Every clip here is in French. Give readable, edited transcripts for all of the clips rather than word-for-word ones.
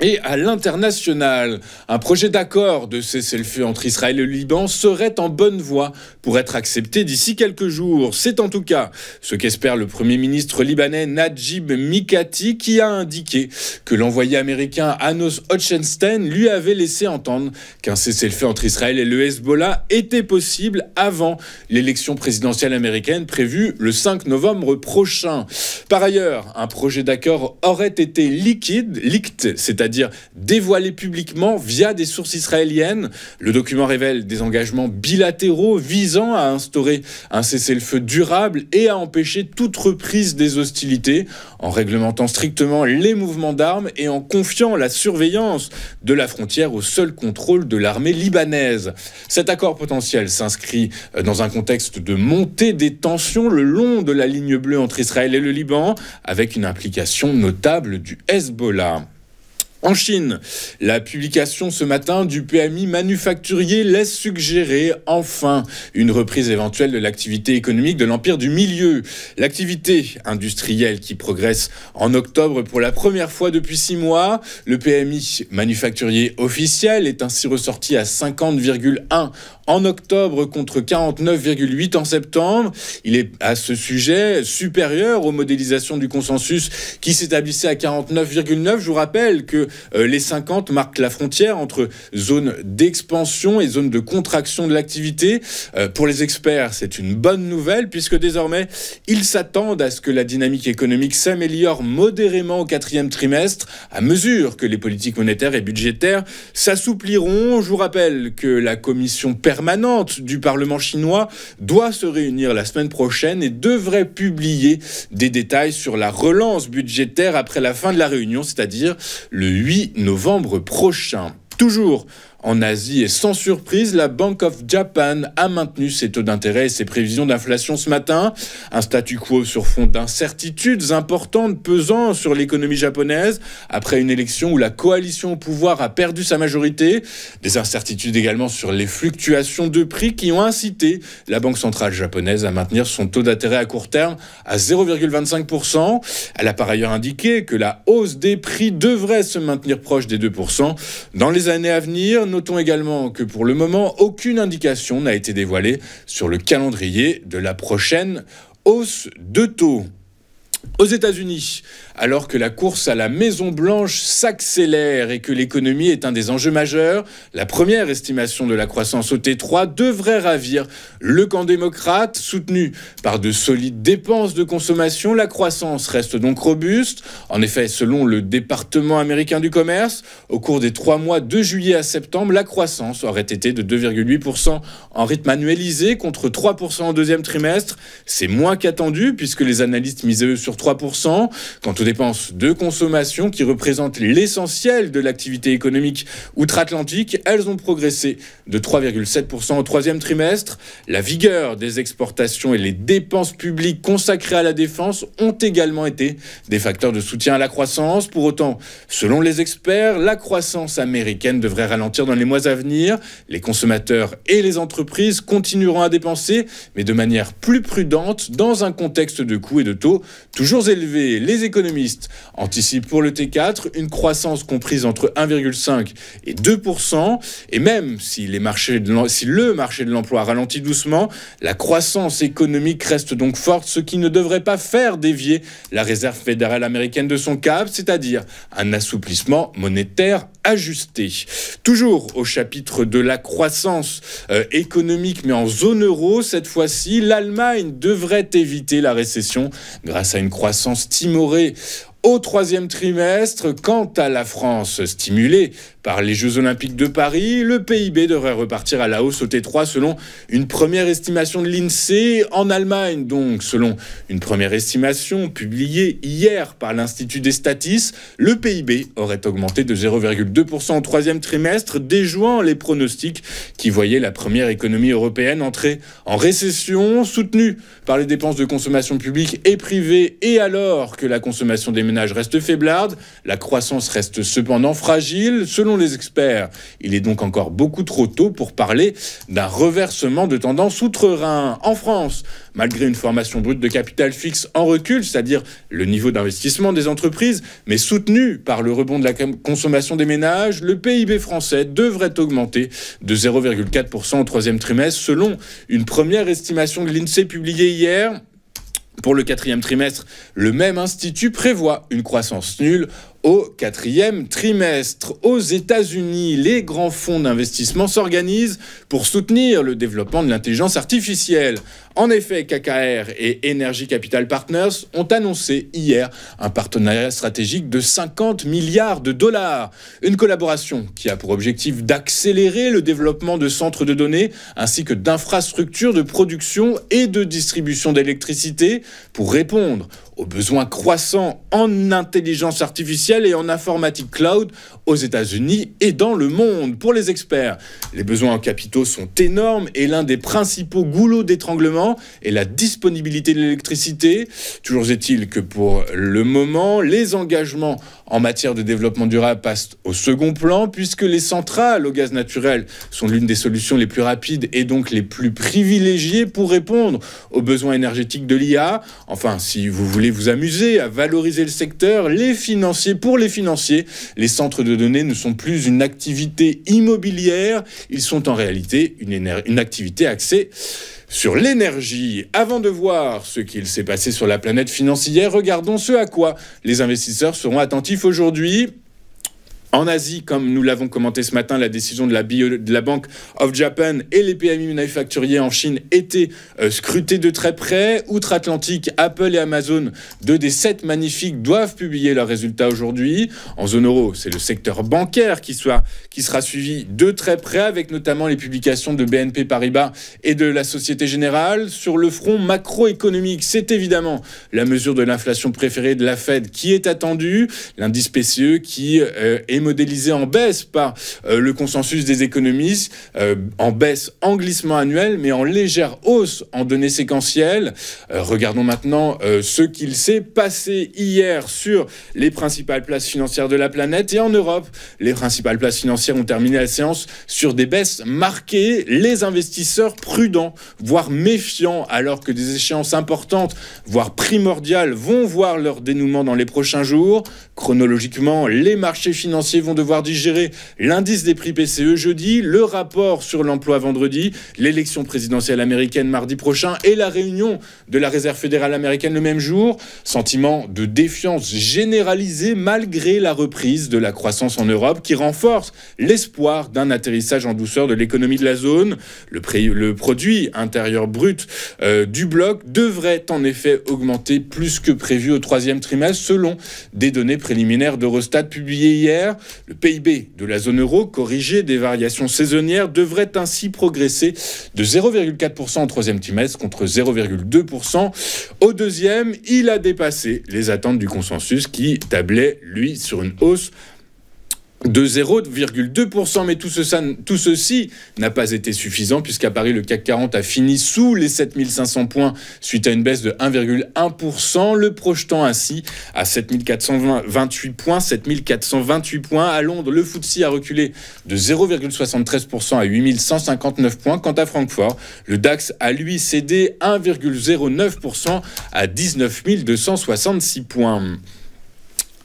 Et à l'international, un projet d'accord de cessez-le-feu entre Israël et le Liban serait en bonne voie pour être accepté d'ici quelques jours. C'est en tout cas ce qu'espère le Premier ministre libanais Najib Mikati, qui a indiqué que l'envoyé américain Amos Hochstein lui avait laissé entendre qu'un cessez-le-feu entre Israël et le Hezbollah était possible avant l'élection présidentielle américaine prévue le 5 novembre prochain. Par ailleurs, un projet d'accord aurait été leaked, c'est-à-dire dévoilé publiquement via des sources israéliennes. Le document révèle des engagements bilatéraux visant à instaurer un cessez-le-feu durable et à empêcher toute reprise des hostilités, en réglementant strictement les mouvements d'armes et en confiant la surveillance de la frontière au seul contrôle de l'armée libanaise. Cet accord potentiel s'inscrit dans un contexte de montée des tensions le long de la ligne bleue entre Israël et le Liban, avec une implication notable du Hezbollah. En Chine, la publication ce matin du PMI manufacturier laisse suggérer enfin une reprise éventuelle de l'activité économique de l'empire du milieu. L'activité industrielle qui progresse en octobre pour la première fois depuis 6 mois. Le PMI manufacturier officiel est ainsi ressorti à 50,1 en octobre contre 49,8 en septembre. Il est à ce sujet supérieur aux modélisations du consensus qui s'établissait à 49,9. Je vous rappelle que les 50 marquent la frontière entre zone d'expansion et zone de contraction de l'activité. Pour les experts, c'est une bonne nouvelle puisque désormais, ils s'attendent à ce que la dynamique économique s'améliore modérément au 4e trimestre à mesure que les politiques monétaires et budgétaires s'assoupliront. Je vous rappelle que la commission permanente du Parlement chinois doit se réunir la semaine prochaine et devrait publier des détails sur la relance budgétaire après la fin de la réunion, c'est-à-dire le 8 novembre prochain. Toujours en Asie et sans surprise, la Bank of Japan a maintenu ses taux d'intérêt et ses prévisions d'inflation ce matin. Un statu quo sur fond d'incertitudes importantes pesant sur l'économie japonaise après une élection où la coalition au pouvoir a perdu sa majorité. Des incertitudes également sur les fluctuations de prix qui ont incité la Banque centrale japonaise à maintenir son taux d'intérêt à court terme à 0,25%. Elle a par ailleurs indiqué que la hausse des prix devrait se maintenir proche des 2% dans les années à venir. Notons également que pour le moment, aucune indication n'a été dévoilée sur le calendrier de la prochaine hausse de taux. Aux États-Unis, alors que la course à la Maison-Blanche s'accélère et que l'économie est un des enjeux majeurs, la première estimation de la croissance au T3 devrait ravir le camp démocrate. Soutenu par de solides dépenses de consommation, la croissance reste donc robuste. En effet, selon le département américain du commerce, au cours des 3 mois de juillet à septembre, la croissance aurait été de 2,8% en rythme annualisé contre 3% au deuxième trimestre. C'est moins qu'attendu puisque les analystes misaient eux sur 3%. Quant aux dépenses de consommation qui représentent l'essentiel de l'activité économique outre-Atlantique, elles ont progressé de 3,7% au troisième trimestre. La vigueur des exportations et les dépenses publiques consacrées à la défense ont également été des facteurs de soutien à la croissance. Pour autant, selon les experts, la croissance américaine devrait ralentir dans les mois à venir. Les consommateurs et les entreprises continueront à dépenser, mais de manière plus prudente dans un contexte de coûts et de taux toujours élevés. Les économistes anticipent pour le T4 une croissance comprise entre 1,5 et 2%. Et même si le marché de l'emploi ralentit doucement, la croissance économique reste donc forte, ce qui ne devrait pas faire dévier la Réserve fédérale américaine de son cap, c'est-à-dire un assouplissement monétaire ajusté. Toujours au chapitre de la croissance économique, mais en zone euro, cette fois-ci, l'Allemagne devrait éviter la récession grâce à une croissance timorée au troisième trimestre. Quant à la France, stimulée par les Jeux Olympiques de Paris, le PIB devrait repartir à la hausse au T3 selon une première estimation de l'INSEE. En Allemagne, donc, selon une première estimation publiée hier par l'Institut des Statis, le PIB aurait augmenté de 0,2% au troisième trimestre, déjouant les pronostics qui voyaient la première économie européenne entrer en récession, soutenue par les dépenses de consommation publique et privée, et alors que la consommation des ménages ménages reste faiblarde, la croissance reste cependant fragile. Selon les experts, il est donc encore beaucoup trop tôt pour parler d'un reversement de tendance outre-Rhin. En France, malgré une formation brute de capital fixe en recul, c'est-à-dire le niveau d'investissement des entreprises, mais soutenu par le rebond de la consommation des ménages, le PIB français devrait augmenter de 0,4% au troisième trimestre, selon une première estimation de l'INSEE publiée hier. Pour le quatrième trimestre, le même institut prévoit une croissance nulle au quatrième trimestre. Aux États-Unis, les grands fonds d'investissement s'organisent pour soutenir le développement de l'intelligence artificielle. En effet, KKR et Energy Capital Partners ont annoncé hier un partenariat stratégique de 50 milliards de dollars. Une collaboration qui a pour objectif d'accélérer le développement de centres de données ainsi que d'infrastructures de production et de distribution d'électricité pour répondre aux besoins croissants en intelligence artificielle et en informatique cloud aux États-Unis et dans le monde. Pour les experts, les besoins en capitaux sont énormes et l'un des principaux goulots d'étranglement est la disponibilité de l'électricité. Toujours est-il que pour le moment, les engagements en matière de développement durable passent au second plan puisque les centrales au gaz naturel sont l'une des solutions les plus rapides et donc les plus privilégiées pour répondre aux besoins énergétiques de l'IA. Enfin, si vous voulez vous amuser à valoriser le secteur, pour les financiers, les centres de données ne sont plus une activité immobilière, ils sont en réalité une activité axée sur l'énergie. Avant de voir ce qu'il s'est passé sur la planète financière, regardons ce à quoi les investisseurs seront attentifs aujourd'hui. En Asie, comme nous l'avons commenté ce matin, la décision de la Bank of Japan et les PMI manufacturiers en Chine étaient scrutés de très près. Outre-Atlantique, Apple et Amazon, 2 des 7 magnifiques, doivent publier leurs résultats aujourd'hui. En zone euro, c'est le secteur bancaire qui sera suivi de très près, avec notamment les publications de BNP Paribas et de la Société Générale. Sur le front macroéconomique, c'est évidemment la mesure de l'inflation préférée de la Fed qui est attendue. L'indice PCE qui est modélisé en baisse par le consensus des économistes, en baisse en glissement annuel, mais en légère hausse en données séquentielles. Regardons maintenant ce qu'il s'est passé hier sur les principales places financières de la planète. Et en Europe, les principales places financières ont terminé la séance sur des baisses marquées. Les investisseurs prudents, voire méfiants, alors que des échéances importantes, voire primordiales, vont voir leur dénouement dans les prochains jours. Chronologiquement, les marchés financiers vont devoir digérer l'indice des prix PCE jeudi, le rapport sur l'emploi vendredi, l'élection présidentielle américaine mardi prochain et la réunion de la Réserve fédérale américaine le même jour. Sentiment de défiance généralisé malgré la reprise de la croissance en Europe qui renforce l'espoir d'un atterrissage en douceur de l'économie de la zone. Le produit intérieur brut du bloc devrait en effet augmenter plus que prévu au troisième trimestre selon des données préliminaires d'Eurostat publiées hier. Le PIB de la zone euro, corrigé des variations saisonnières, devrait ainsi progresser de 0,4% au troisième trimestre contre 0,2% au deuxième. Il a dépassé les attentes du consensus qui tablait, lui, sur une hausse de 0,2%, mais tout ceci n'a pas été suffisant puisqu'à Paris, le CAC 40 a fini sous les 7500 points suite à une baisse de 1,1%, le projetant ainsi à 7428 points. À Londres, le FTSE a reculé de 0,73% à 8159 points. Quant à Francfort, le DAX a lui cédé 1,09% à 19 266 points.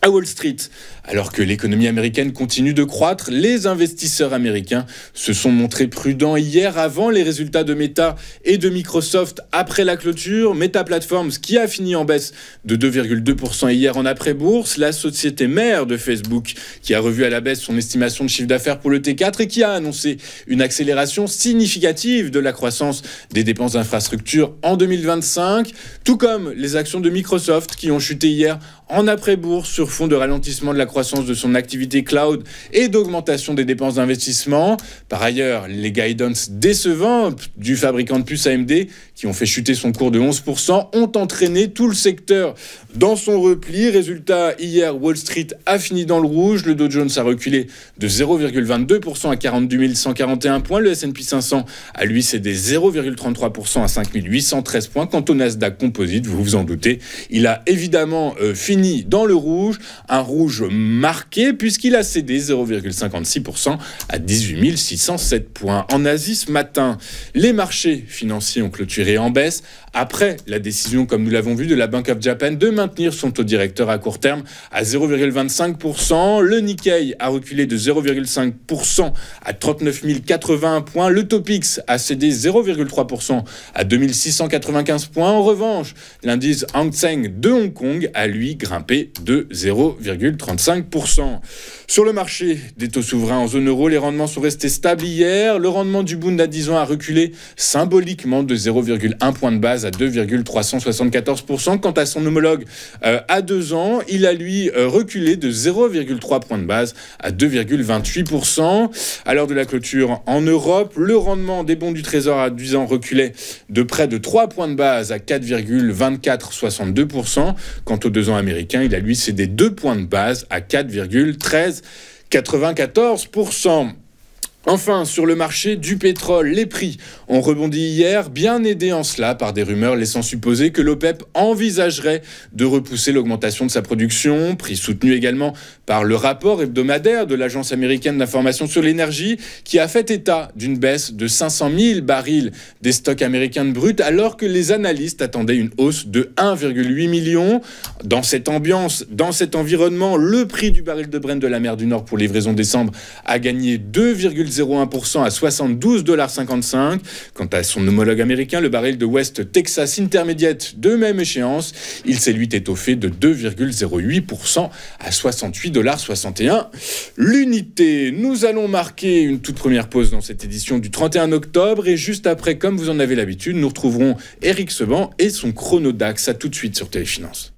À Wall Street, alors que l'économie américaine continue de croître, les investisseurs américains se sont montrés prudents hier avant les résultats de Meta et de Microsoft après la clôture. Meta Platforms qui a fini en baisse de 2,2% hier en après-bourse. La société mère de Facebook qui a revu à la baisse son estimation de chiffre d'affaires pour le T4 et qui a annoncé une accélération significative de la croissance des dépenses d'infrastructure en 2025. Tout comme les actions de Microsoft qui ont chuté hier en après-bourse sur fond de ralentissement de la croissance croissance de son activité cloud et d'augmentation des dépenses d'investissement. Par ailleurs, les guidance décevants du fabricant de puces AMD, qui ont fait chuter son cours de 11%, ont entraîné tout le secteur dans son repli. Résultat, hier, Wall Street a fini dans le rouge. Le Dow Jones a reculé de 0,22% à 42 141 points. Le S&P 500 a lui cédé 0,33% à 5 813 points. Quant au Nasdaq Composite, vous vous en doutez, il a évidemment fini dans le rouge. Un rouge marqué puisqu'il a cédé 0,56% à 18 607 points. En Asie, ce matin, les marchés financiers ont clôturé en baisse après la décision, comme nous l'avons vu, de la Bank of Japan de maintenir son taux directeur à court terme à 0,25%. Le Nikkei a reculé de 0,5% à 39 081 points. Le Topix a cédé 0,3% à 2695 points. En revanche, l'indice Hang Seng de Hong Kong a lui grimpé de 0,35%. Sur le marché des taux souverains en zone euro, les rendements sont restés stables hier. Le rendement du Bund à 10 ans a reculé symboliquement de 0,1 point de base à 2,374%. Quant à son homologue à 2 ans, il a lui reculé de 0,3 point de base à 2,28%. À l'heure de la clôture en Europe, le rendement des bons du Trésor à 10 ans reculait de près de 3 points de base à 4,2462%. Quant aux 2 ans américains, il a lui cédé 2 points de base à 4,1394%. Enfin, sur le marché du pétrole, les prix ont rebondi hier, bien aidés en cela par des rumeurs laissant supposer que l'OPEP envisagerait de repousser l'augmentation de sa production, prix soutenu également par le rapport hebdomadaire de l'Agence américaine d'information sur l'énergie, qui a fait état d'une baisse de 500 000 barils des stocks américains de brut, alors que les analystes attendaient une hausse de 1,8 million. Dans cette ambiance, dans cet environnement, le prix du baril de Brent de la mer du Nord pour livraison décembre a gagné 2,01% à 72,55 $. Quant à son homologue américain, le baril de West Texas Intermediate de même échéance, il s'est lui étoffé de 2,08% à 68,61 $ l'unité. Nous allons marquer une toute première pause dans cette édition du 31 octobre et juste après, comme vous en avez l'habitude, nous retrouverons Éric Seban et son chrono DAX. À tout de suite sur Téléfinance.